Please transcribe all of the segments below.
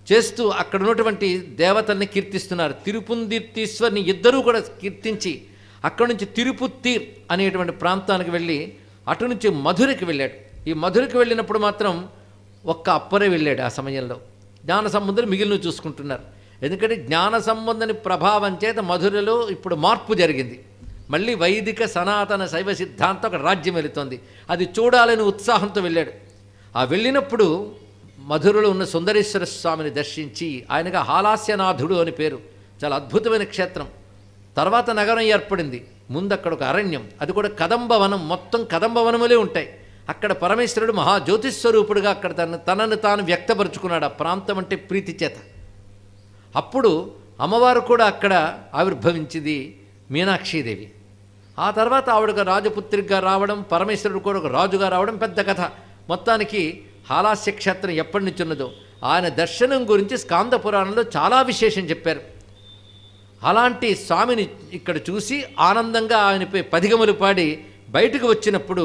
చేస్తూ అక్కడ ఉన్నటువంటి దేవతల్ని కీర్తిస్తున్నారు. తిరుపుందిర్తీశ్వరిని ఇద్దరూ కూడా కీర్తించి అక్కడి నుంచి తిరుపుత్తీర్ అనేటువంటి ప్రాంతానికి వెళ్ళి అటు నుంచి మధురకి వెళ్ళాడు. ఈ మధురకి వెళ్ళినప్పుడు మాత్రం ఒక్క అప్పరే వెళ్ళాడు. ఆ సమయంలో జ్ఞాన సంబంధులు మిగిలిన చూసుకుంటున్నారు. ఎందుకంటే జ్ఞాన సంబంధని ప్రభావం చేత మధురలో ఇప్పుడు మార్పు జరిగింది. మళ్ళీ వైదిక సనాతన శైవ సిద్ధాంతం ఒక రాజ్యం వెళుతోంది. అది చూడాలని ఉత్సాహంతో వెళ్ళాడు. ఆ వెళ్ళినప్పుడు మధురలో ఉన్న సుందరేశ్వర స్వామిని దర్శించి, ఆయనగా హాలాస్యనాథుడు అని పేరు, చాలా అద్భుతమైన క్షేత్రం. తర్వాత నగరం ఏర్పడింది. ముందు అక్కడ ఒక అరణ్యం, అది కూడా కదంబవనం, మొత్తం కదంబవనములే ఉంటాయి. అక్కడ పరమేశ్వరుడు మహాజ్యోతిస్వరూపుడుగా అక్కడ తనను తాను వ్యక్తపరుచుకున్నాడు. ఆ ప్రాంతం అంటే ప్రీతి చేత. అప్పుడు అమ్మవారు కూడా అక్కడ ఆవిర్భవించింది, మీనాక్షీదేవి. ఆ తర్వాత ఆవిడకు రాజపుత్రిగా రావడం, పరమేశ్వరుడు కూడా ఒక రాజుగా రావడం పెద్ద కథ. మొత్తానికి హాలాస్య క్షేత్రం ఎప్పటి నుంచి ఉన్నదో ఆయన దర్శనం గురించి స్కాంద పురాణంలో చాలా విశేషం చెప్పారు. అలాంటి స్వామిని ఇక్కడ చూసి ఆనందంగా ఆయనపై పదిగములు పాడి బయటకు వచ్చినప్పుడు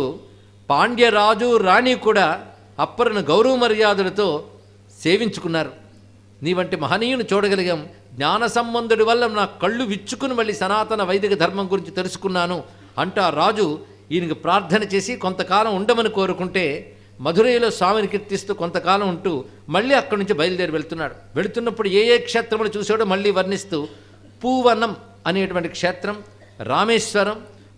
పాండ్యరాజు రాణి కూడా అప్పరును గౌరవ మర్యాదలతో సేవించుకున్నారు. నీ వంటి మహనీయుని చూడగలిగాం, జ్ఞాన సంబంధుడి వల్ల నా కళ్ళు విచ్చుకుని మళ్ళీ సనాతన వైదిక ధర్మం గురించి తెలుసుకున్నాను అంటూ ఆ రాజు ఈయనకి ప్రార్థన చేసి కొంతకాలం ఉండమని కోరుకుంటే మధురైలో స్వామిని కీర్తిస్తూ కొంతకాలం ఉంటూ మళ్ళీ అక్కడి నుంచి బయలుదేరి వెళ్తున్నాడు. వెళుతున్నప్పుడు ఏ ఏ క్షేత్రములు చూసాడో మళ్ళీ వర్ణిస్తూ పూవనం అనేటువంటి క్షేత్రం, రామేశ్వరం,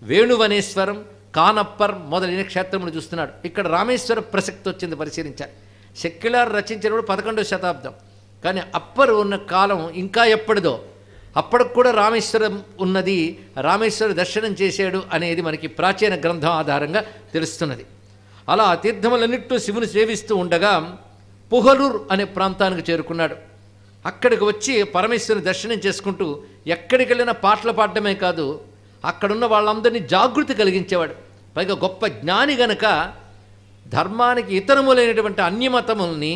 వేణువనేశ్వరం, కానప్పర్ మొదలైన క్షేత్రములు చూస్తున్నాడు. ఇక్కడ రామేశ్వర ప్రసక్తి వచ్చింది పరిశీలించాలి. సెక్యులర్ రచించినప్పుడు 11వ శతాబ్దం, కానీ అప్పర్ ఉన్న కాలం ఇంకా ఎప్పటిదో. అప్పటికి కూడా రామేశ్వరం ఉన్నది, రామేశ్వర దర్శనం చేశాడు అనేది మనకి ప్రాచీన గ్రంథం ఆధారంగా తెలుస్తున్నది. అలా తీర్థములన్నింటితో శివుని సేవిస్తూ ఉండగా పుహలూర్ అనే ప్రాంతానికి చేరుకున్నాడు. అక్కడికి వచ్చి పరమేశ్వరుని దర్శనం చేసుకుంటూ ఎక్కడికి వెళ్ళినా పాటలు పాడటమే కాదు, అక్కడున్న వాళ్ళందరినీ జాగృతి కలిగించేవాడు. పైగా గొప్ప జ్ఞాని గనక ధర్మానికి ఇతరములైనటువంటి అన్యమతముల్ని,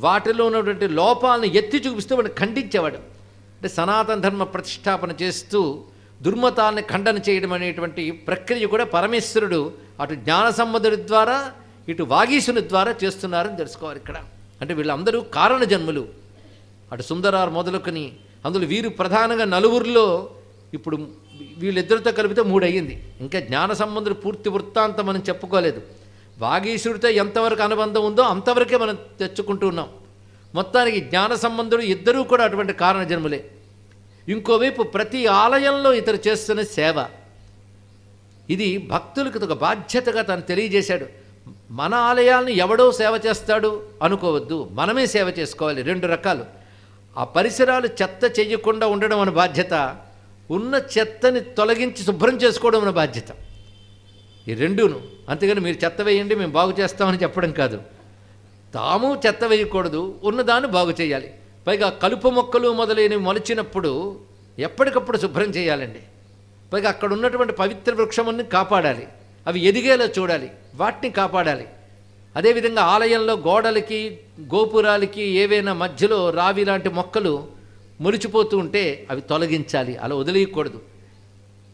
వాటిలో ఉన్నటువంటి లోపాలను ఎత్తి చూపిస్తూ వాడిని ఖండించేవాడు. అంటే సనాతన ధర్మ ప్రతిష్టాపన చేస్తూ దుర్మతాన్ని ఖండన చేయడం అనేటువంటి ప్రక్రియ కూడా పరమేశ్వరుడు అటు జ్ఞాన సంబంధుడి ద్వారా ఇటు వాగీశుని ద్వారా చేస్తున్నారని తెలుసుకోవాలి ఇక్కడ. అంటే వీళ్ళందరూ కారణ జన్ములు. అటు సుందరార్ మొదలుకొని అందులో వీరు ప్రధానంగా నలుగురిలో ఇప్పుడు వీళ్ళిద్దరితో కలిపితే 3 అయ్యింది. ఇంకా జ్ఞాన సంబంధుడు పూర్తి వృత్తాంతం మనం చెప్పుకోలేదు. వాగీశుడితో ఎంతవరకు అనుబంధం ఉందో అంతవరకే మనం తెచ్చుకుంటూ ఉన్నాం. మొత్తానికి జ్ఞాన సంబంధుడు ఇద్దరూ కూడా అటువంటి కారణ జన్ములే. ఇంకోవైపు ప్రతి ఆలయంలో ఇతరు చేస్తున్న సేవ, ఇది భక్తులకు ఒక బాధ్యతగా తను తెలియజేశాడు. మన ఆలయాలను ఎవడో సేవ చేస్తాడు అనుకోవద్దు, మనమే సేవ చేసుకోవాలి. 2 రకాలు. ఆ పరిసరాలు చెత్త చెయ్యకుండా ఉండడం మన బాధ్యత, ఉన్న చెత్తని తొలగించి శుభ్రం చేసుకోవడం మన బాధ్యత. ఈ రెండూను. అంతేగాని మీరు చెత్త వేయండి మేము బాగు చేస్తామని చెప్పడం కాదు. తాము చెత్త వేయకూడదు, ఉన్నదాన్ని బాగు చేయాలి. పైగా కలుపు మొక్కలు మొదలైనవి మొలిచినప్పుడు ఎప్పటికప్పుడు శుభ్రం చేయాలండి. పైగా అక్కడ ఉన్నటువంటి పవిత్ర వృక్షముని కాపాడాలి, అవి ఎదిగేలా చూడాలి, వాటిని కాపాడాలి. అదేవిధంగా ఆలయంలో గోడలకి గోపురాలకి ఏవైనా మధ్యలో రావి లాంటి మొక్కలు మొలిచిపోతూ ఉంటే అవి తొలగించాలి, అలా వదిలేయకూడదు.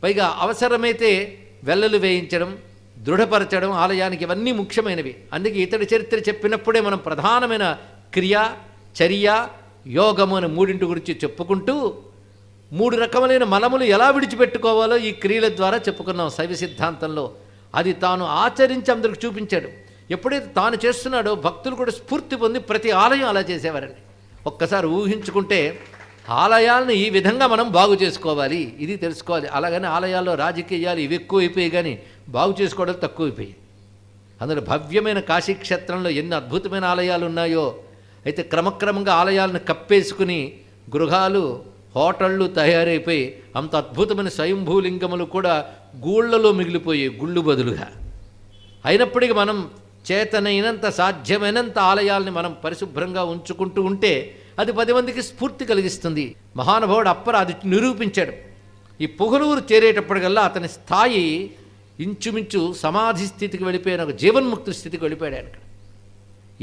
పైగా అవసరమైతే వెల్లలు వేయించడం, దృఢపరచడం ఆలయానికి, ఇవన్నీ ముఖ్యమైనవి. అందుకే ఇతడి చరిత్ర చెప్పినప్పుడే మనం ప్రధానమైన క్రియ, చర్య, యోగము అని 3 గురించి చెప్పుకుంటూ 3 రకములైన మలములు ఎలా విడిచిపెట్టుకోవాలో ఈ క్రియల ద్వారా చెప్పుకున్నాం శైవ సిద్ధాంతంలో. అది తాను ఆచరించి అందరికి చూపించాడు. ఎప్పుడైతే తాను చేస్తున్నాడో భక్తులు కూడా స్ఫూర్తి పొంది ప్రతి ఆలయం అలా చేసేవారండి. ఒక్కసారి ఊహించుకుంటే ఆలయాలను ఈ విధంగా మనం బాగు చేసుకోవాలి, ఇది తెలుసుకోవాలి. అలాగని ఆలయాల్లో రాజకీయాలు ఇవి ఎక్కువైపోయాయి, కానీ బాగు చేసుకోవడం తక్కువైపోయాయి. అందులో భవ్యమైన కాశీక్షేత్రంలో ఎన్ని అద్భుతమైన ఆలయాలు ఉన్నాయో. అయితే క్రమక్రమంగా ఆలయాలను కప్పేసుకుని గృహాలు, హోటళ్ళు తయారైపోయి అంత అద్భుతమైన స్వయంభూలింగములు కూడా గూళ్ళలో మిగిలిపోయాయి, గుళ్ళు బదులుగా. అయినప్పటికీ మనం చేతనైనంత సాధ్యమైనంత ఆలయాల్ని మనం పరిశుభ్రంగా ఉంచుకుంటూ ఉంటే అది 10 మందికి స్ఫూర్తి కలిగిస్తుంది. మహానుభావుడు అప్పర్ అది నిరూపించాడు. ఈ పుగలూరు చేరేటప్పటికల్లా అతని స్థాయి ఇంచుమించు సమాధి స్థితికి వెళ్ళిపోయిన ఒక జీవన్ముక్తి స్థితికి వెళ్ళిపోయాడు. ఆయన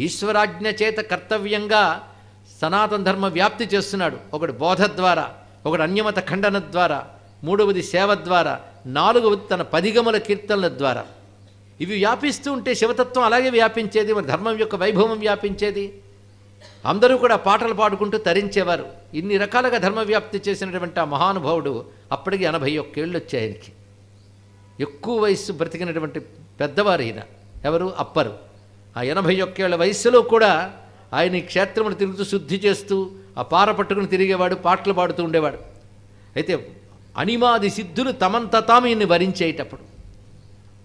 ఈశ్వరాజ్ఞ చేత కర్తవ్యంగా సనాతన ధర్మ వ్యాప్తి చేస్తున్నాడు. ఒకటి బోధ ద్వారా, ఒకటి అన్యమత ఖండన ద్వారా, 3వది సేవ ద్వారా, 4వది తన 10 గముల కీర్తనల ద్వారా. ఇవి వ్యాపిస్తూ ఉంటే శివతత్వం అలాగే వ్యాపించేది, మన ధర్మం యొక్క వైభవం వ్యాపించేది. అందరూ కూడా పాటలు పాడుకుంటూ తరించేవారు. ఇన్ని రకాలుగా ధర్మవ్యాప్తి చేసినటువంటి ఆ మహానుభావుడు అప్పటికి 81 ఏళ్ళు వచ్చాయి ఆయనకి. ఎక్కువ వయస్సు బ్రతికినటువంటి పెద్దవారు ఈయన. ఎవరు? అప్పరు. ఆ 81 ఏళ్ల వయస్సులో కూడా ఆయన ఈ క్షేత్రమును తిరుగుతూ శుద్ధి చేస్తూ ఆ పార పట్టుకుని తిరిగేవాడు, పాటలు పాడుతూ ఉండేవాడు. అయితే అణిమాది సిద్ధులు తమంత తాము ఈయన్ని వరించేటప్పుడు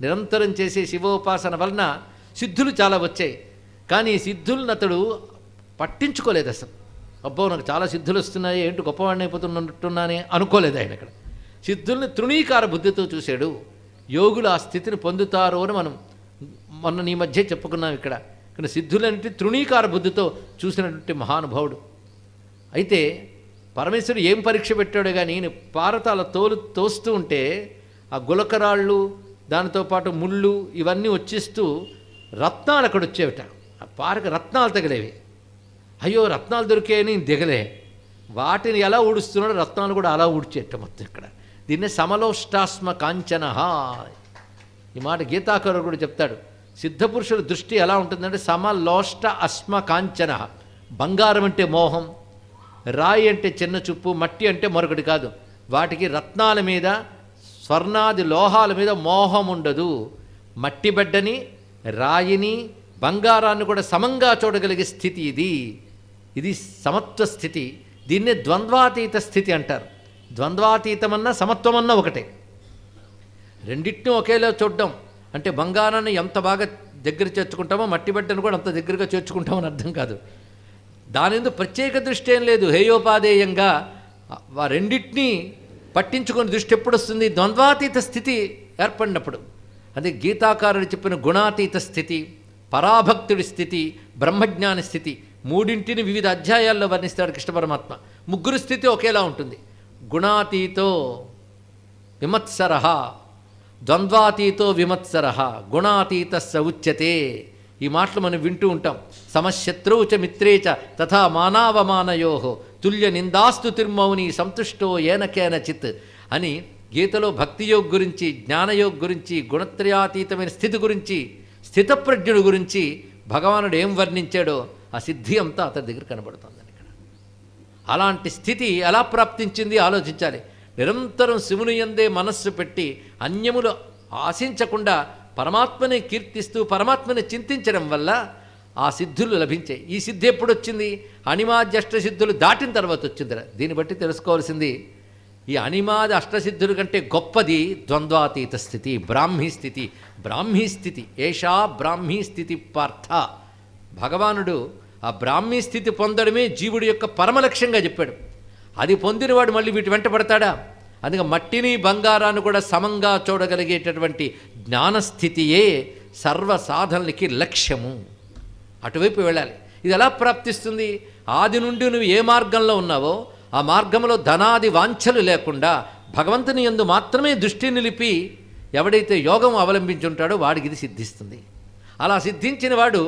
నిరంతరం చేసే శివోపాసన వలన సిద్ధులు చాలా వచ్చాయి. కానీ ఈ సిద్ధులను అతడు పట్టించుకోలేదు అసలు. అబ్బో నాకు చాలా సిద్ధులు వస్తున్నాయి, ఏంటి గొప్పవాడిని అయిపోతున్నట్టున్నానే అనుకోలేదు ఆయన. ఇక్కడ సిద్ధుల్ని తృణీకార బుద్ధితో చూశాడు. యోగులు ఆ స్థితిని పొందుతారు అని మనం మొన్న ఈ మధ్య చెప్పుకున్నాం. ఇక్కడ సిద్ధులంటే తృణీకార బుద్ధితో చూసినటువంటి మహానుభావుడు. అయితే పరమేశ్వరుడు ఏం పరీక్ష పెట్టాడు కానీ ఈయన పారతాల తోస్తూ ఉంటే ఆ గులకరాళ్ళు దానితో పాటు ముళ్ళు ఇవన్నీ వచ్చిస్తూ రత్నాలు అక్కడ వచ్చేవిట. ఆ పారకు రత్నాలు తగిలేవి. అయ్యో రత్నాలు దొరికాయని దిగలే. వాటిని ఎలా ఊడుస్తున్నాడో రత్నాలు కూడా అలా ఊడ్చేట మొత్తం. ఇక్కడ దీన్నే సమలోష్టాస్మ కాంచన. ఈ మాట గీతాకారుడు కూడా చెప్తాడు. సిద్ధపురుషుల దృష్టి ఎలా ఉంటుందంటే సమలోష్ట అస్మ కాంచన. బంగారం అంటే మోహం, రాయి అంటే చిన్న చూపు, మట్టి అంటే మరొకటి కాదు. వాటికి రత్నాల మీద స్వర్ణాది లోహాల మీద మోహం ఉండదు. మట్టి బిడ్డని, రాయిని, బంగారాన్ని కూడా సమంగా చూడగలిగే స్థితి ఇది సమత్వ స్థితి. దీన్నే ద్వంద్వాతీత స్థితి అంటారు. ద్వంద్వాతీతమన్నా సమత్వమన్నా ఒకటే. రెండింటినీ ఒకేలా చూడడం అంటే బంగారాన్ని ఎంత బాగా దగ్గర చేర్చుకుంటామో మట్టి బిడ్డను కూడా అంత దగ్గరగా చేర్చుకుంటామని అర్థం కాదు. దాని ఎందుకు ప్రత్యేక దృష్టి ఏం లేదు. హేయోపాదేయంగా రెండింటినీ పట్టించుకునే దృష్టి ఎప్పుడు వస్తుంది? ద్వంద్వాతీత స్థితి ఏర్పడినప్పుడు. అదే గీతాకారుడు చెప్పిన గుణాతీత స్థితి, పరాభక్తుడి స్థితి, బ్రహ్మజ్ఞాని స్థితి. మూడింటిని వివిధ అధ్యాయాల్లో వర్ణిస్తాడు కృష్ణ పరమాత్మ. ముగ్గురు స్థితి ఒకేలా ఉంటుంది. గుణాతీతో విమత్సర, ద్వంద్వాతీతో విమత్సర, గుణాతీత స ఉచ్యతే. ఈ మాటలు మనం వింటూ ఉంటాం. సమశత్రౌ చ మిత్రే చ తథా మానావమానయో తుల్య నిందాస్తు తిర్మౌని సంతుష్టో ఏనకేనచిత్ అని గీతలో భక్తియోగ్ గురించి, జ్ఞానయోగ్ గురించి, గుణత్రయాతీతమైన స్థితి గురించి, స్థితప్రజ్ఞుడు గురించి భగవానుడు ఏం వర్ణించాడో ఆ సిద్ధి అంతా అతని దగ్గర కనబడుతుందని. ఇక్కడ అలాంటి స్థితి ఎలా ప్రాప్తించింది ఆలోచించాలి. నిరంతరం శివుని యందే మనస్సు పెట్టి అన్యములు ఆశించకుండా పరమాత్మని కీర్తిస్తూ పరమాత్మని చింతించడం వల్ల ఆ సిద్ధులు లభించాయి. ఈ సిద్ధి ఎప్పుడు వచ్చింది? అణిమాది అష్టసిద్ధులు దాటిన తర్వాత వచ్చింది. దీన్ని బట్టి తెలుసుకోవాల్సింది ఈ అణిమాది అష్టసిద్ధుల కంటే గొప్పది ద్వంద్వాతీత స్థితి, బ్రాహ్మీ స్థితి. బ్రాహ్మీ స్థితి ఏషా బ్రాహ్మీ స్థితి పార్థ. భగవానుడు ఆ బ్రాహ్మీ స్థితి పొందడమే జీవుడి యొక్క పరమలక్ష్యంగా చెప్పాడు. అది పొందినవాడు మళ్ళీ వీటి వెంట పడతాడా? అందుకే మట్టిని బంగారాన్ని కూడా సమంగా చూడగలిగేటటువంటి జ్ఞానస్థితియే సర్వ సాధనలకి లక్ష్యము. అటువైపు వెళ్ళాలి. ఇది ఎలా ప్రాప్తిస్తుంది? ఆది నుండి నువ్వు ఏ మార్గంలో ఉన్నావో ఆ మార్గంలో ధనాది వాంఛలు లేకుండా భగవంతుని యందు మాత్రమే దృష్టి నిలిపి ఎవడైతే యోగం అవలంబించుంటాడో వాడికి ఇది సిద్ధిస్తుంది. అలా సిద్ధించిన వాడు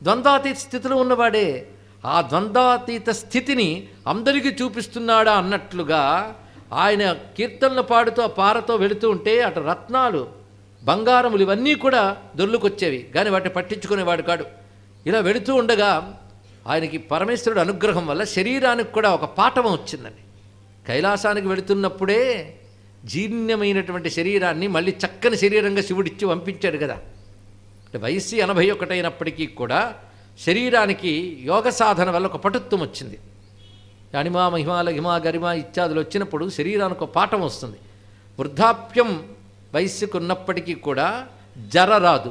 ద్వంద్వాతీత స్థితిలో ఉన్నవాడే. ఆ ద్వంద్వాతీత స్థితిని అందరికీ చూపిస్తున్నాడా అన్నట్లుగా ఆయన కీర్తనలు పాడుతూ ఆ పారతో వెళుతూ ఉంటే అటు రత్నాలు, బంగారములు ఇవన్నీ కూడా దొర్లుకొచ్చేవి, కానీ వాటిని పట్టించుకునేవాడు కాడు. ఇలా వెళుతూ ఉండగా ఆయనకి పరమేశ్వరుడు అనుగ్రహం వల్ల శరీరానికి కూడా ఒక పాఠవం వచ్చిందండి. కైలాసానికి వెళుతున్నప్పుడే జీర్ణమైనటువంటి శరీరాన్ని మళ్ళీ చక్కని శరీరంగా శివుడిచ్చి పంపించాడు కదా. అంటే వయస్సు 81 అయినప్పటికీ కూడా శరీరానికి యోగ సాధన వల్ల ఒక పటుత్వం వచ్చింది. అణిమా మహిమాల హిమా గరిమా ఇత్యాదులు వచ్చినప్పుడు శరీరానికి ఒక పాఠం వస్తుంది. వృద్ధాప్యం వయస్సుకు ఉన్నప్పటికీ కూడా జర రాదు.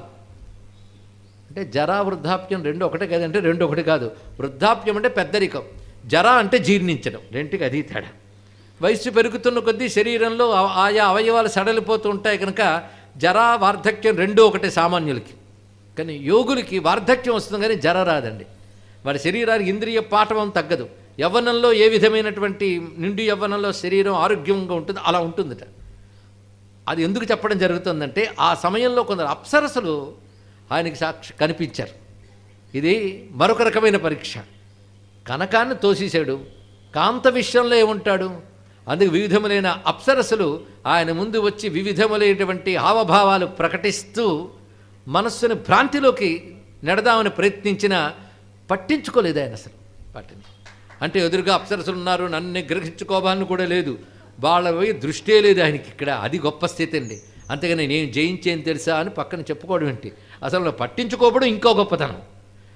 అంటే జరా వృద్ధాప్యం రెండు ఒకటే కదంటే రెండు ఒకటి కాదు. వృద్ధాప్యం అంటే పెద్దరికం, జర అంటే జీర్ణించడం, రెంటికి అది తేడా. వయస్సు పెరుగుతున్న కొద్దీ శరీరంలో ఆయా అవయవాలు సడలిపోతూ ఉంటాయి కనుక జరా వార్ధక్యం రెండూ ఒకటే సామాన్యులకి. కానీ యోగులకి వార్ధక్యం వస్తుంది కానీ జర రాదండి. వారి శరీరానికి ఇంద్రియ పాఠవం తగ్గదు. యవ్వనంలో ఏ విధమైనటువంటి నిండు యవ్వనంలో శరీరం ఆరోగ్యంగా ఉంటుందో అలా ఉంటుందట. అది ఎందుకు చెప్పడం జరుగుతుందంటే ఆ సమయంలో కొందరు అప్సరసలు ఆయనకి కనిపించారు. ఇది మరొక రకమైన పరీక్ష. కనకాన్ని తోసేశాడు, కాంత విషయంలో ఏముంటాడు? అందుకు వివిధములైన అప్సరసలు ఆయన ముందు వచ్చి వివిధములైనటువంటి హావభావాలు ప్రకటిస్తూ మనస్సుని భ్రాంతిలోకి నెడదామని ప్రయత్నించిన పట్టించుకోలేదు ఆయన అసలు. అంటే ఎదురుగా అప్సరసులు ఉన్నారు, నన్ను గ్రహించుకోవాలని కూడా లేదు, వాళ్ళ దృష్టే లేదు ఆయనకి ఇక్కడ. అది గొప్ప స్థితి అండి. అంతేగాని నేను జయించేని తెలుసా అని పక్కన చెప్పుకోవడం ఏంటి, అసలు పట్టించుకోవడం ఇంకో గొప్పతనం.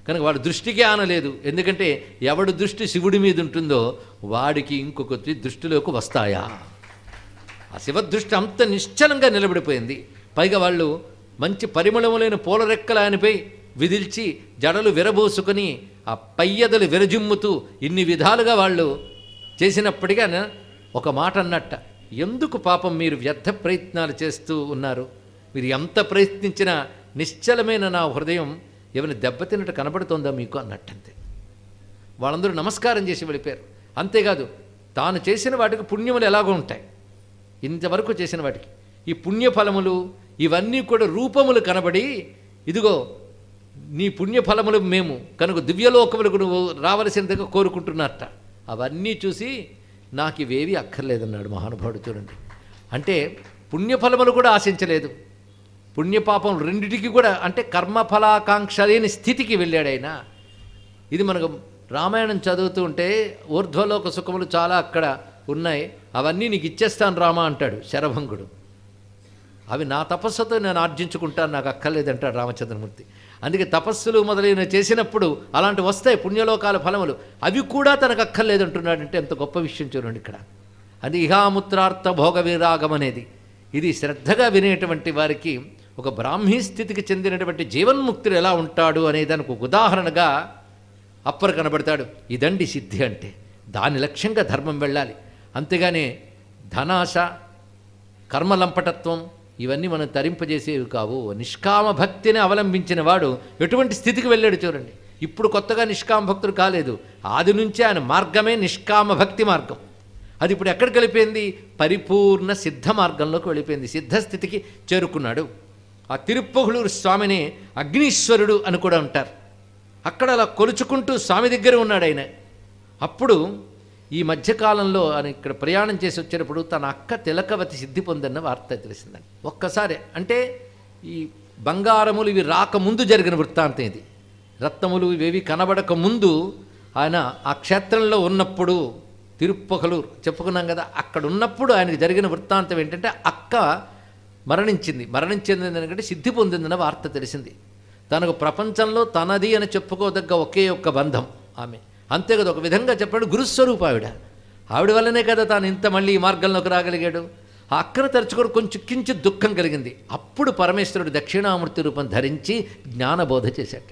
కనుక వాడి దృష్టికి ఆనలేదు. ఎందుకంటే ఎవడి దృష్టి శివుడి మీద ఉంటుందో వాడికి ఇంకొక దృష్టిలోకి వస్తాయా. ఆ శివదృష్టి అంత నిశ్చలంగా నిలబడిపోయింది. పైగా వాళ్ళు మంచి పరిమళములైన పూల రెక్కల ఆయనపై విదిల్చి జడలు విరబోసుకొని ఆ పయ్యదలు విరజిమ్ముతూ ఇన్ని విధాలుగా వాళ్ళు చేసినప్పటికీ ఒక మాట అన్నట్ట, ఎందుకు పాపం మీరు వ్యర్థ ప్రయత్నాలు చేస్తూ ఉన్నారు, మీరు ఎంత ప్రయత్నించినా నిశ్చలమైన నా హృదయం ఏమైనా దెబ్బతిన్నట్టు కనబడుతోందా మీకు అన్నట్టంతే. వాళ్ళందరూ నమస్కారం చేసి వెళ్ళిపోయారు. అంతేకాదు తాను చేసిన వాటికి పుణ్యములు ఎలాగో ఉంటాయి, ఇంతవరకు చేసిన వాటికి ఈ పుణ్యఫలములు ఇవన్నీ కూడా రూపములు కనబడి, ఇదిగో నీ పుణ్యఫలములు మేము కనుక దివ్యలోకములకు నువ్వు రావలసిందిగా కోరుకుంటున్నట్ట. అవన్నీ చూసి నాకు ఇవేవి అక్కర్లేదన్నాడు మహానుభావుడు. చూడండి, అంటే పుణ్యఫలములు కూడా ఆశించలేదు, పుణ్యపాపం రెండిటికి కూడా, అంటే కర్మఫలాకాంక్ష లేని స్థితికి వెళ్ళాడు ఆయన. ఇది మనకు రామాయణం చదువుతూ ఉంటే ఊర్ధ్వలోక సుఖములు చాలా అక్కడ ఉన్నాయి, అవన్నీ నీకు ఇచ్చేస్తాను రామా అంటాడు శరభంగుడు. అవి నా తపస్సుతో నేను ఆర్జించుకుంటాను, నాకు అక్కర్లేదంటాడు రామచంద్రమూర్తి. అందుకే తపస్సులు మొదలైన చేసినప్పుడు అలాంటి వస్తాయి పుణ్యలోకాల ఫలములు, అవి కూడా తనకు అక్కర్లేదంటున్నాడంటే ఎంత గొప్ప విషయం చూడండి ఇక్కడ. అది ఇహాముత్రార్థ భోగ విరాగం అనేది. ఇది శ్రద్ధగా వినేటువంటి వారికి ఒక బ్రాహ్మీ స్థితికి చెందినటువంటి జీవన్ముక్తుడు ఎలా ఉంటాడు అనే దానికి ఒక ఉదాహరణగా అప్పర్ కనబడతాడు. ఇదండి సిద్ధి అంటే, దాని లక్ష్యంగా ధర్మం వెళ్ళాలి. అంతేగాని ధనాశ, కర్మలంపటత్వం ఇవన్నీ మనం తరింపజేసేవి కావు. నిష్కామ భక్తిని అవలంబించిన వాడు ఎటువంటి స్థితికి వెళ్ళాడు చూడండి. ఇప్పుడు కొత్తగా నిష్కామ భక్తుడు కాలేదు, ఆది నుంచే ఆయన మార్గమే నిష్కామ భక్తి మార్గం. అది ఇప్పుడు ఎక్కడికి వెళ్ళిపోయింది, పరిపూర్ణ సిద్ధ మార్గంలోకి వెళ్ళిపోయింది, సిద్ధస్థితికి చేరుకున్నాడు. ఆ తిరుప్పగులూరు స్వామిని అగ్నీశ్వరుడు అని కూడా అంటారు. అక్కడ అలా కొలుచుకుంటూ స్వామి దగ్గర ఉన్నాడు ఆయన. అప్పుడు ఈ మధ్యకాలంలో ఆయన ఇక్కడ ప్రయాణం చేసి వచ్చేటప్పుడు తన అక్క తిలకవతి సిద్ధి పొందన్న వార్త తెలిసిందండి. ఒక్కసారి అంటే ఈ బంగారములు ఇవి రాకముందు జరిగిన వృత్తాంతం ఇది. రత్నములు ఇవేవి కనబడక ముందు ఆయన ఆ క్షేత్రంలో ఉన్నప్పుడు, తిరుప్పకలూరు చెప్పుకున్నాం కదా, అక్కడ ఉన్నప్పుడు ఆయనకు జరిగిన వృత్తాంతం ఏంటంటే అక్క మరణించింది ఎందుకంటే సిద్ధి పొందిందన్న వార్త తెలిసింది. తనకు ప్రపంచంలో తనది అని చెప్పుకోదగ్గ ఒకే ఒక్క బంధం ఆమె. అంతే కదా, ఒక విధంగా చెప్పాడు గురుస్వరూప ఆవిడ వల్లనే కదా తాను ఇంత మళ్ళీ ఈ మార్గంలోకి రాగలిగాడు. ఆ అక్కను తరచుకొని కొంచెం కించిత్ దుఃఖం కలిగింది. అప్పుడు పరమేశ్వరుడు దక్షిణామూర్తి రూపం ధరించి జ్ఞానబోధ చేశాట.